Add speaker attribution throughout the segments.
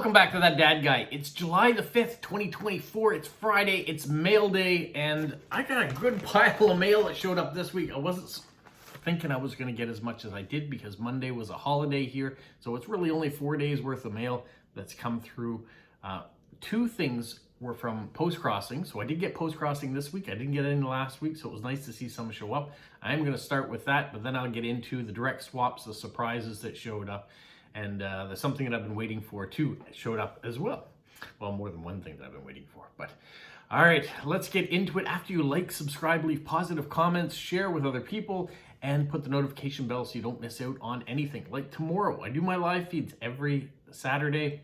Speaker 1: Welcome back to That Dad Guy. It's July the 5th, 2024. It's Friday, it's mail day, and I got a good pile of mail that showed up this week. I wasn't thinking I was going to get as much as I did because Monday was a holiday here, so it's really only 4 days worth of mail that's come through. Two things were from Postcrossing, so I did get Postcrossing this week. I didn't get any last week, so it was nice to see some show up. I am going to start with that, but then I'll get into the direct swaps, the surprises that showed up. And there's something that I've been waiting for too. It showed up as well. Well, more than one thing that I've been waiting for. But all right, let's get into it. After you like, subscribe, leave positive comments, share with other people, and put the notification bell so you don't miss out on anything. Like tomorrow, I do my live feeds every Saturday,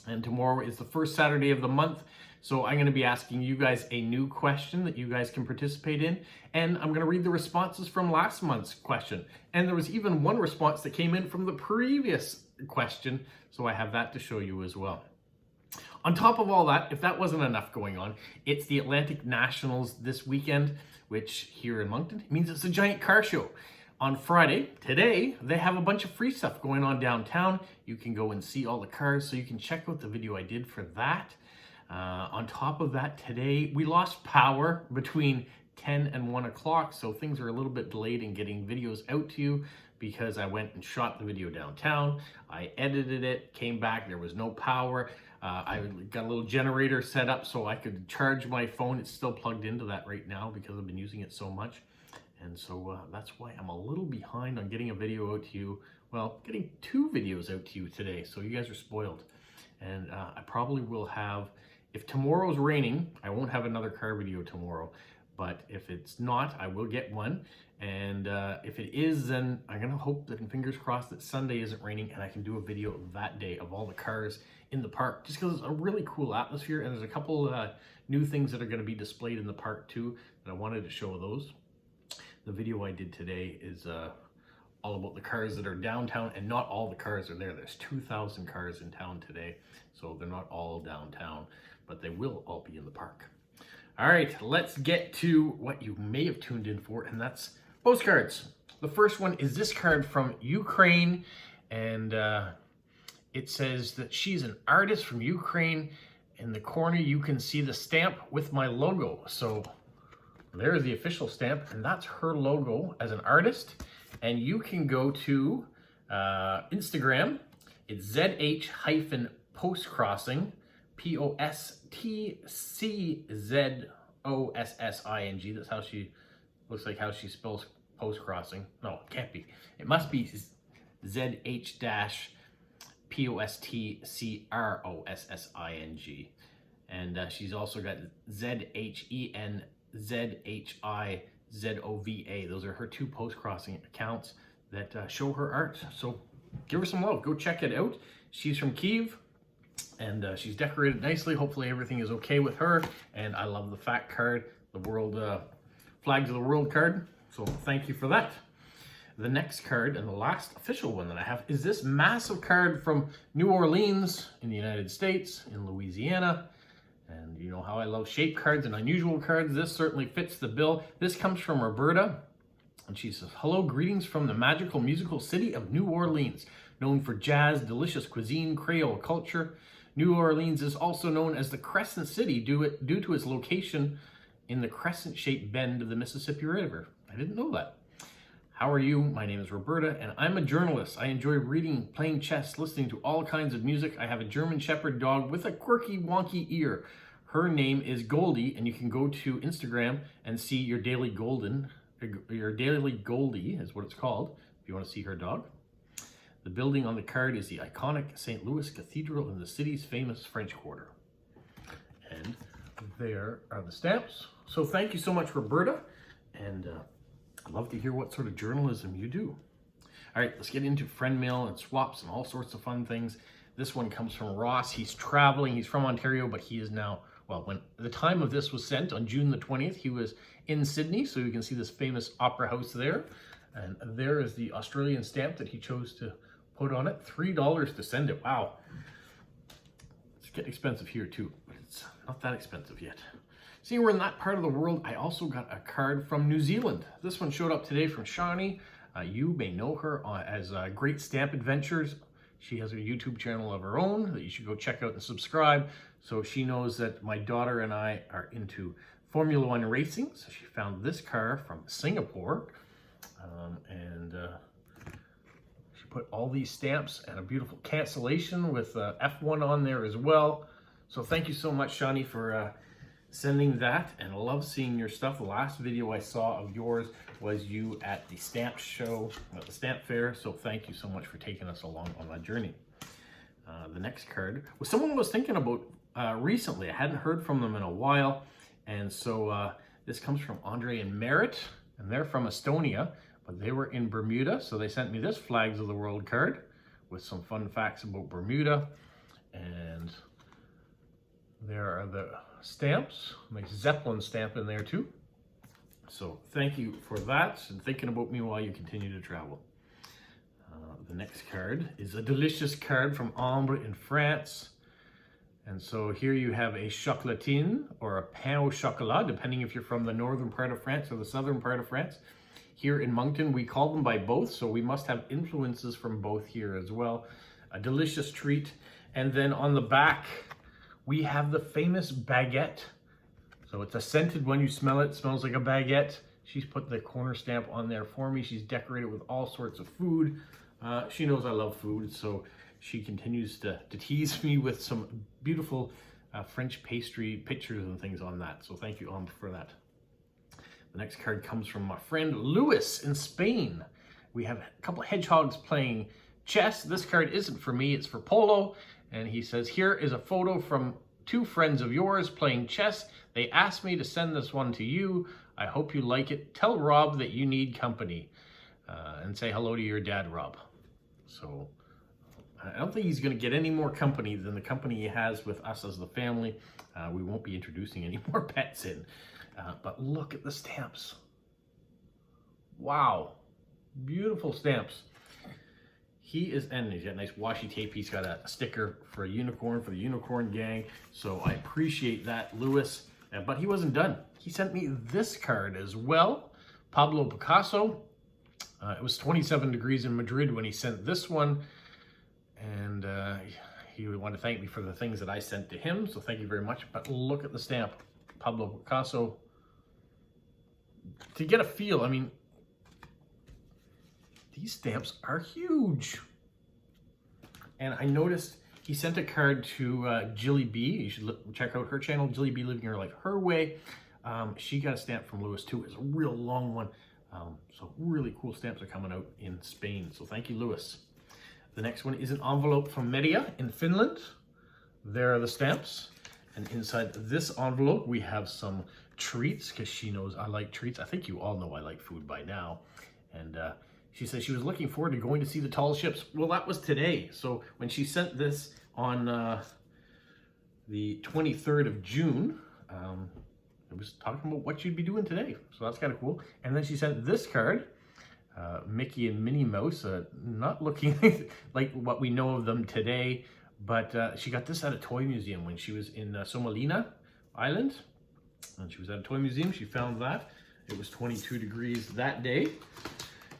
Speaker 1: and tomorrow is the first Saturday of the month. So I'm going to be asking you guys a new question that you guys can participate in. And I'm going to read the responses from last month's question. And there was even one response that came in from the previous question. So I have that to show you as well. On top of all that, if that wasn't enough going on, it's the Atlantic Nationals this weekend, which here in Moncton means it's a giant car show. On Friday, today, they have a bunch of free stuff going on downtown. You can go and see all the cars, so you can check out the video I did for that. On top of that, today we lost power between 10 and 1 o'clock, so things are a little bit delayed in getting videos out to you because I went and shot the video downtown. I edited it, came back, there was no power. I got a little generator set up so I could charge my phone. It's still plugged into that right now because I've been using it so much. And so that's why I'm a little behind on getting a video out to you. Well, getting 2 videos out to you today, so you guys are spoiled. And I probably will have, if tomorrow's raining, I won't have another car video tomorrow. But if it's not, I will get one. And if it is, then I'm going to hope that, and fingers crossed, that Sunday isn't raining and I can do a video that day of all the cars in the park. Just because it's a really cool atmosphere, and there's a couple new things that are going to be displayed in the park too, that I wanted to show those. The video I did today is all about the cars that are downtown, and not all the cars are there. There's 2,000 cars in town today, so they're not all downtown, but they will all be in the park. All right, let's get to what you may have tuned in for, and that's postcards. The first one is this card from Ukraine, and it says that she's an artist from Ukraine. In the corner, you can see the stamp with my logo. So there's the official stamp, and that's her logo as an artist. And you can go to Instagram. It's ZH-Postcrossing, Postczossing. That's how she looks, like how she spells postcrossing. No, it can't be. It must be ZH-PostCrossing. And she's also got ZHENZHIZOVA. Those are her 2 postcrossing accounts that show her art. So give her some love. Go check it out. She's from Kyiv, and she's decorated nicely. Hopefully everything is okay with her. And I love the fact card, the world flags of the world card. So thank you for that. The next card, and the last official one that I have, is this massive card from New Orleans in the United States, in Louisiana. And you know how I love shape cards and unusual cards. This certainly fits the bill. This comes from Roberta, and she says, "Hello, greetings from the magical musical city of New Orleans. Known for jazz, delicious cuisine, Creole culture, New Orleans is also known as the Crescent City due to its location in the crescent-shaped bend of the Mississippi River." I didn't know that. "How are you? My name is Roberta, and I'm a journalist. I enjoy reading, playing chess, listening to all kinds of music. I have a German Shepherd dog with a quirky, wonky ear. Her name is Goldie, and you can go to Instagram and see your daily Goldie is what it's called, if you want to see her dog. The building on the card is the iconic St. Louis Cathedral in the city's famous French Quarter." And there are the stamps. So thank you so much, Roberta, and I'd love to hear what sort of journalism you do. All right, let's get into friend mail and swaps and all sorts of fun things. This one comes from Ross. He's traveling. He's from Ontario, but he is now, well, when the time of this was sent on June the 20th, he was in Sydney, so you can see this famous opera house there. And there is the Australian stamp that he chose to put on it. $3 to send it. Wow. It's getting expensive here too, but it's not that expensive yet. Seeing we're in that part of the world, I also got a card from New Zealand. This one showed up today from Shawnee. You may know her as Great Stamp Adventures She has a YouTube channel of her own that you should go check out and subscribe. So she knows that my daughter and I are into Formula One racing. So she found this car from Singapore. She put all these stamps and a beautiful cancellation with F1 on there as well. So thank you so much, Shani, for sending that, and I love seeing your stuff. The last video I saw of yours was you at the stamp show, at the stamp fair, so thank you so much for taking us along on that journey. The next card was someone I was thinking about recently. I hadn't heard from them in a while, and so this comes from Andre and Merritt, and they're from Estonia, but they were in Bermuda, so they sent me this Flags of the World card with some fun facts about Bermuda, and there are the stamps, nice Zeppelin stamp in there too. So thank you for that and thinking about me while you continue to travel. The next card is a delicious card from Ambre in France. And so here you have a chocolatine or a pain au chocolat, depending if you're from the northern part of France or the southern part of France. Here in Moncton, we call them by both, so we must have influences from both here as well. A delicious treat. And then on the back, we have the famous baguette. So it's a scented, when you smell it, it smells like a baguette. She's put the corner stamp on there for me. She's decorated with all sorts of food. She knows I love food, so she continues to tease me with some beautiful French pastry pictures and things on that. So thank you, for that. The next card comes from my friend Louis in Spain. We have a couple of hedgehogs playing chess. This card isn't for me, it's for Polo. And he says, here is a photo from 2 friends of yours playing chess. They asked me to send this one to you. I hope you like it. Tell Rob that you need company. And say hello to your dad, Rob. So I don't think he's going to get any more company than the company he has with us as the family. We won't be introducing any more pets in. But look at the stamps. Wow. Beautiful stamps. He's got nice washi tape. He's got a sticker for a unicorn, for the unicorn gang. So I appreciate that, Louis. But he wasn't done. He sent me this card as well. Pablo Picasso. It was 27 degrees in Madrid when he sent this one. And he would want to thank me for the things that I sent to him. So thank you very much. But look at the stamp. Pablo Picasso. To get a feel, I mean, these stamps are huge. And I noticed he sent a card to Jilly B. You should check out her channel, Jilly B Living Her Life Her Way. She got a stamp from Louis too. It's a real long one. So really cool stamps are coming out in Spain. So thank you, Louis. The next one is an envelope from Media in Finland. There are the stamps. And inside this envelope, we have some treats, because she knows I like treats. I think you all know I like food by now. And she says she was looking forward to going to see the tall ships. Well, that was today. So when she sent this on the 23rd of June, it was talking about what she'd be doing today. So that's kind of cool. And then she sent this card, Mickey and Minnie Mouse, not looking like what we know of them today, but she got this at a toy museum when she was in Somalina Island. And she was at a toy museum. She found that. It was 22 degrees that day.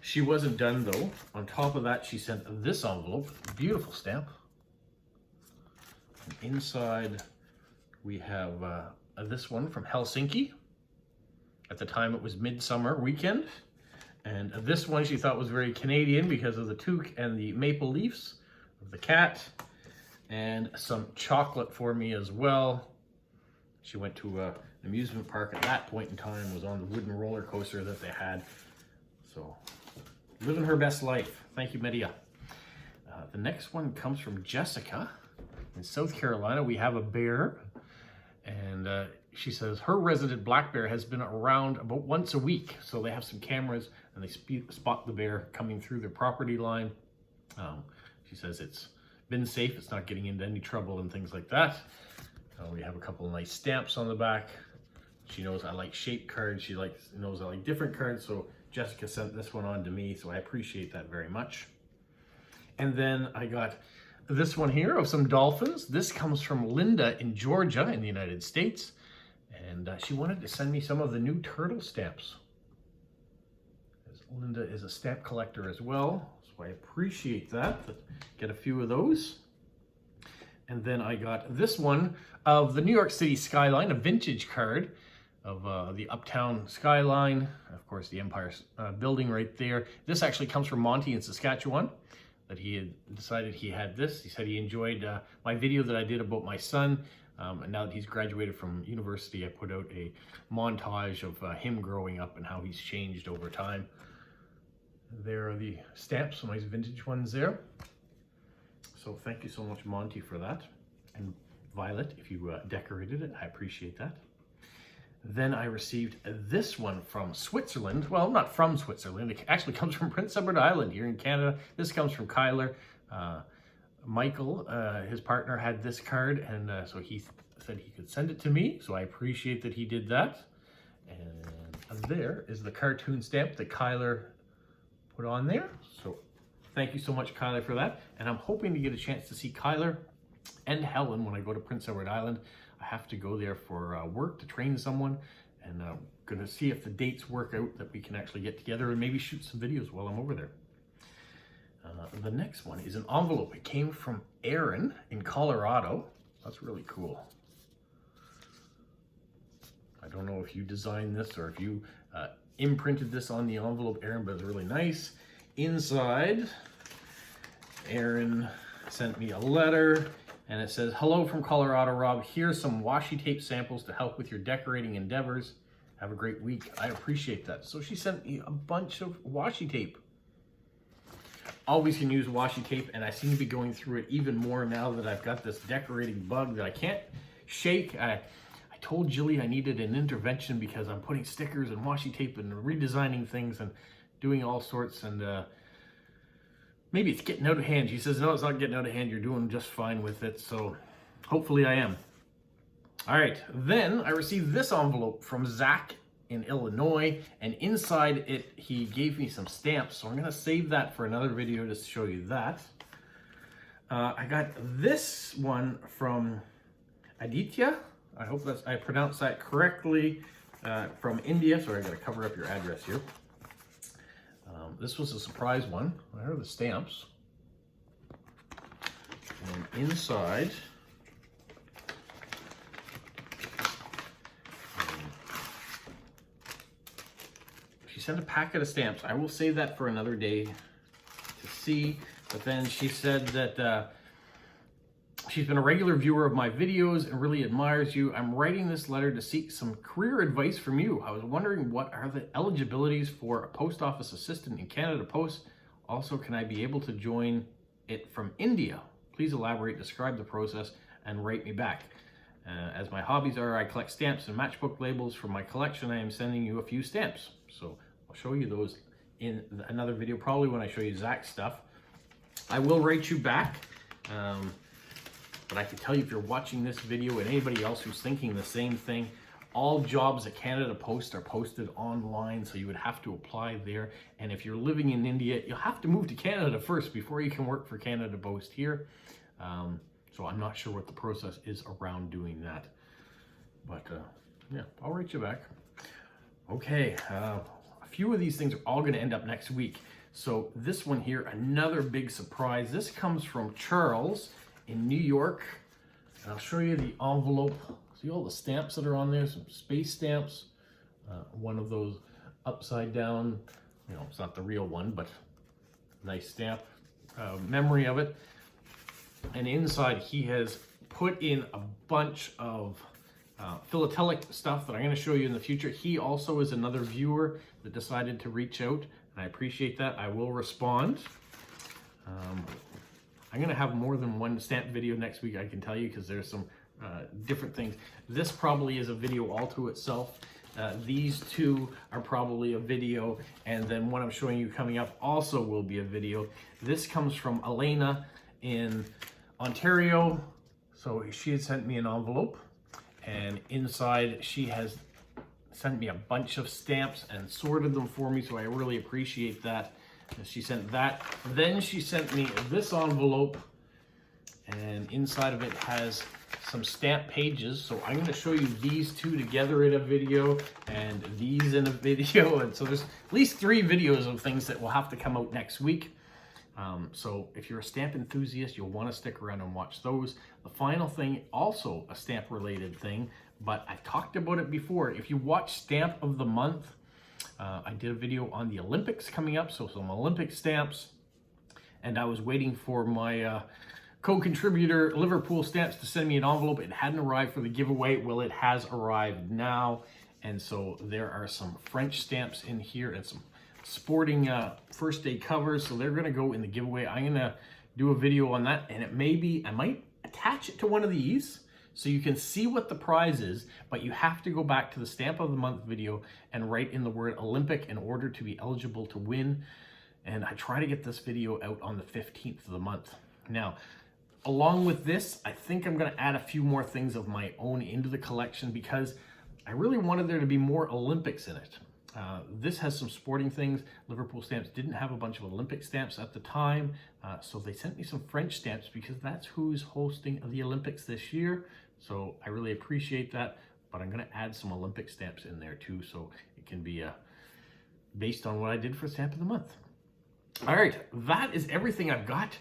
Speaker 1: She wasn't done though. On top of that, she sent this envelope, beautiful stamp. And inside, we have this one from Helsinki. At the time, it was Midsummer Weekend. And this one she thought was very Canadian because of the toque and the maple leaves of the cat. And some chocolate for me as well. She went to an amusement park at that point in time, was on the wooden roller coaster that they had. So, living her best life. Thank you, Media. The next one comes from Jessica. In South Carolina, we have a bear. And she says her resident black bear has been around about once a week. So they have some cameras and they spot the bear coming through their property line. She says it's been safe. It's not getting into any trouble and things like that. We have a couple of nice stamps on the back. She knows I like shape cards. She knows I like different cards. So Jessica sent this one on to me. So I appreciate that very much. And then I got this one here of some dolphins. This comes from Linda in Georgia in the United States. And she wanted to send me some of the new turtle stamps. There's Linda is a stamp collector as well, so I appreciate that. Get a few of those. And then I got this one of the New York City skyline, a vintage card of the uptown skyline. Of course, the Empire building right there. This actually comes from Monty in Saskatchewan, that he had decided he had this. He said he enjoyed my video that I did about my son. And now that he's graduated from university, I put out a montage of him growing up and how he's changed over time. There are the stamps, some nice vintage ones there. So thank you so much, Monty, for that. And Violet, if you decorated it, I appreciate that. Then I received this one from Switzerland. Well, not from Switzerland. It actually comes from Prince Edward Island here in Canada. This comes from Kyler. Michael, his partner, had this card, and so he said he could send it to me. So I appreciate that he did that. And there is the cartoon stamp that Kyler put on there. So thank you so much, Kyler, for that. And I'm hoping to get a chance to see Kyler and Helen when I go to Prince Edward Island. I have to go there for work to train someone, and I'm going to see if the dates work out that we can actually get together and maybe shoot some videos while I'm over there. The next one is an envelope. It came from Aaron in Colorado. That's really cool. I don't know if you designed this or if you imprinted this on the envelope, Aaron, but it's really nice. Inside, Aaron sent me a letter, and it says, "Hello from Colorado, Rob. Here's some washi tape samples to help with your decorating endeavors. Have a great week." I appreciate that. So she sent me a bunch of washi tape. Always can use washi tape, and I seem to be going through it even more now that I've got this decorating bug that I can't shake. I told Jilly I needed an intervention because I'm putting stickers and washi tape and redesigning things and doing all sorts, and maybe it's getting out of hand. She says, no, it's not getting out of hand. You're doing just fine with it, so hopefully I am. All right, then I received this envelope from Zach in Illinois, and inside it, he gave me some stamps, so I'm gonna save that for another video to show you that. I got this one from Aditya. I hope I pronounced that correctly, from India. Sorry, I gotta cover up your address here. This was a surprise one. There are the stamps. And inside, she sent a packet of stamps. I will save that for another day to see. But then she said that she's been a regular viewer of my videos and really admires you. I'm writing this letter to seek some career advice from you. I was wondering, what are the eligibilities for a post office assistant in Canada Post? Also, can I be able to join it from India? Please elaborate, describe the process, and write me back. As my hobbies are, I collect stamps and matchbook labels. For my collection, I am sending you a few stamps. So I'll show you those in another video, probably when I show you Zach's stuff. I will write you back. But I can tell you, if you're watching this video and anybody else who's thinking the same thing, all jobs at Canada Post are posted online, so you would have to apply there. And if you're living in India, you'll have to move to Canada first before you can work for Canada Post here. So I'm not sure what the process is around doing that. But yeah, I'll write you back. Okay, a few of these things are all gonna end up next week. So this one here, another big surprise. This comes from Charles in New York, and I'll show you the envelope. See all the stamps that are on there, some space stamps. One of those upside down, you know, it's not the real one, but nice stamp, memory of it. And inside he has put in a bunch of philatelic stuff that I'm gonna show you in the future. He also is another viewer that decided to reach out, and I appreciate that. I will respond. I'm gonna have more than one stamp video next week, I can tell you, because there's some different things. This probably is a video all to itself. These two are probably a video, and then what I'm showing you coming up also will be a video. This comes from Elena in Ontario. So she had sent me an envelope, and inside she has sent me a bunch of stamps and sorted them for me, so I really appreciate that. She sent that. Then she sent me this envelope, and inside of it has some stamp pages. So I'm going to show you these two together in a video and these in a video. And so there's at least 3 videos of things that will have to come out next week. So if you're a stamp enthusiast, you'll want to stick around and watch those. The final thing, also a stamp related thing, but I've talked about it before. If you watch Stamp of the Month, I did a video on the Olympics coming up, so some Olympic stamps, and I was waiting for my co-contributor Liverpool Stamps to send me an envelope. It hadn't arrived for the giveaway. Well, it has arrived now, and so there are some French stamps in here and some sporting first day covers, so they're going to go in the giveaway. I'm going to do a video on that, and it may be, I might attach it to one of these so you can see what the prize is, but you have to go back to the Stamp of the Month video and write in the word Olympic in order to be eligible to win. And I try to get this video out on the 15th of the month. Now, along with this, I think I'm going to add a few more things of my own into the collection because I really wanted there to be more Olympics in it. This has some sporting things. Liverpool Stamps didn't have a bunch of Olympic stamps at the time, so they sent me some French stamps because that's who's hosting the Olympics this year. So I really appreciate that, but I'm going to add some Olympic stamps in there too, so it can be based on what I did for Stamp of the Month. All right, that is everything I've got.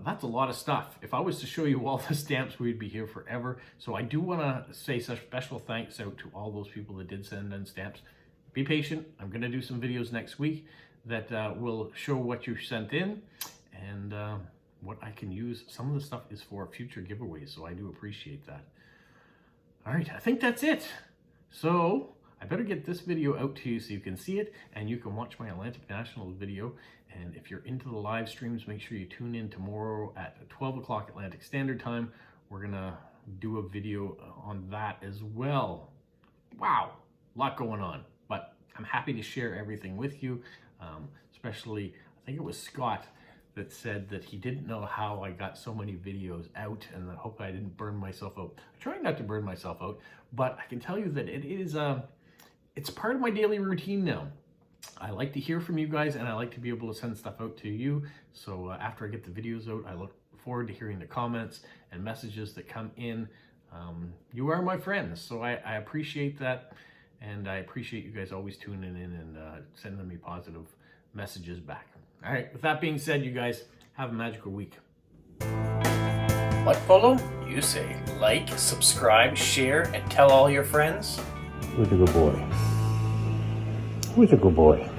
Speaker 1: That's a lot of stuff. If I was to show you all the stamps, we'd be here forever. So I do want to say such special thanks out to all those people that did send in stamps. Be patient. I'm going to do some videos next week that will show what you sent in and what I can use. Some of the stuff is for future giveaways, so I do appreciate that. All right, I think that's it. So I better get this video out to you so you can see it and you can watch my Atlantic National video. And if you're into the live streams, make sure you tune in tomorrow at 12 o'clock Atlantic Standard Time. We're going to do a video on that as well. Wow, a lot going on. But I'm happy to share everything with you, especially, I think it was Scott that said that he didn't know how I got so many videos out, and I hope I didn't burn myself out. I try not to burn myself out, but I can tell you that it is, it's part of my daily routine now. I like to hear from you guys, and I like to be able to send stuff out to you. So after I get the videos out, I look forward to hearing the comments and messages that come in. You are my friends, so I appreciate that. And I appreciate you guys always tuning in and sending me positive messages back. All right, with that being said, you guys have a magical week. What, Polo? You say like, subscribe, share, and tell all your friends?
Speaker 2: Who's a good boy? Who's a good boy?